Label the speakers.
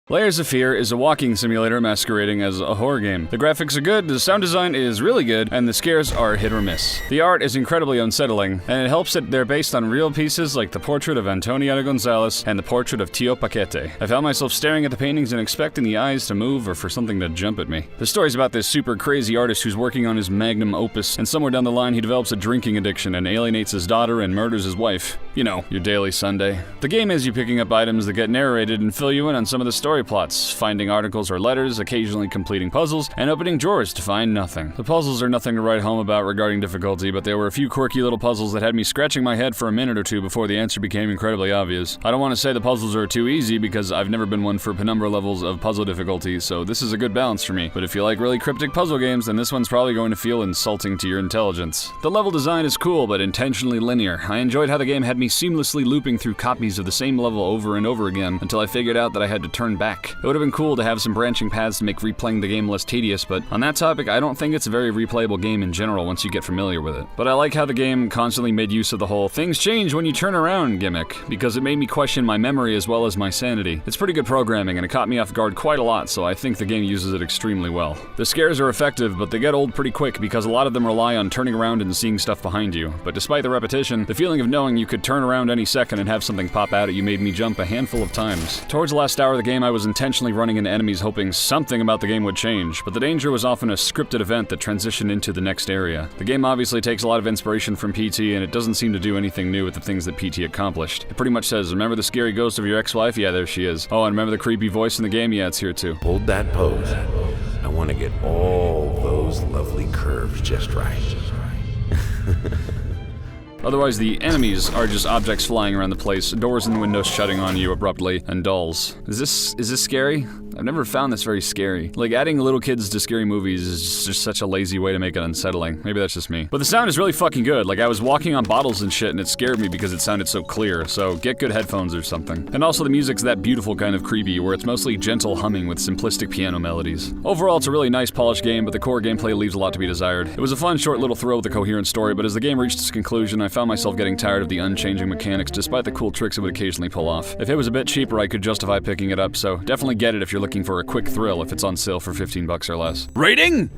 Speaker 1: Layers of Fear is a walking simulator masquerading as a horror game. The graphics are good, the sound design is really good, and the scares are hit or miss. The art is incredibly unsettling, and it helps that they're based on real pieces like the portrait of Antonieta Gonzalez and the portrait of Tio Paquete. I found myself staring at the paintings and expecting the eyes to move or for something to jump at me. The story's about this super crazy artist who's working on his magnum opus, and somewhere down the line he develops a drinking addiction and alienates his daughter and murders his wife. You know, your daily Sunday. The game has you picking up items that get narrated and fill you in on some of the story plots, finding articles or letters, occasionally completing puzzles, and opening drawers to find nothing. The puzzles are nothing to write home about regarding difficulty, but there were a few quirky little puzzles that had me scratching my head for a minute or two before the answer became incredibly obvious. I don't want to say the puzzles are too easy because I've never been one for penumbra levels of puzzle difficulty, so this is a good balance for me. But if you like really cryptic puzzle games, then this one's probably going to feel insulting to your intelligence. The level design is cool, but intentionally linear. I enjoyed how the game had me seamlessly looping through copies of the same level over and over again until I figured out that I had to turn back. It would have been cool to have some branching paths to make replaying the game less tedious, but on that topic, I don't think it's a very replayable game in general once you get familiar with it. But I like how the game constantly made use of the whole "things change when you turn around" gimmick, because it made me question my memory as well as my sanity. It's pretty good programming, and it caught me off guard quite a lot, so I think the game uses it extremely well. The scares are effective, but they get old pretty quick because a lot of them rely on turning around and seeing stuff behind you. But despite the repetition, the feeling of knowing you could turn around any second and have something pop out at you made me jump a handful of times. Towards the last hour of the game, I was intentionally running into enemies hoping something about the game would change, but the danger was often a scripted event that transitioned into the next area. The game obviously takes a lot of inspiration from PT, and it doesn't seem to do anything new with the things that PT accomplished. It pretty much says, remember the scary ghost of your ex-wife? Yeah, there she is. Oh, and remember the creepy voice in the game? Yeah, it's here too.
Speaker 2: Hold that pose. I want to get all those lovely curves just right.
Speaker 1: Otherwise, the enemies are just objects flying around the place, doors and windows shutting on you abruptly, and dolls. Is this scary? I've never found this very scary. Like, adding little kids to scary movies is just such a lazy way to make it unsettling. Maybe that's just me. But the sound is really fucking good. Like, I was walking on bottles and shit and it scared me because it sounded so clear, so get good headphones or something. And also the music's that beautiful kind of creepy, where it's mostly gentle humming with simplistic piano melodies. Overall, it's a really nice polished game, but the core gameplay leaves a lot to be desired. It was a fun short little thrill with a coherent story, but as the game reached its conclusion, I found myself getting tired of the unchanging mechanics despite the cool tricks it would occasionally pull off. If it was a bit cheaper, I could justify picking it up, so definitely get it if you're looking for a quick thrill if it's on sale for $15 or less. Rating?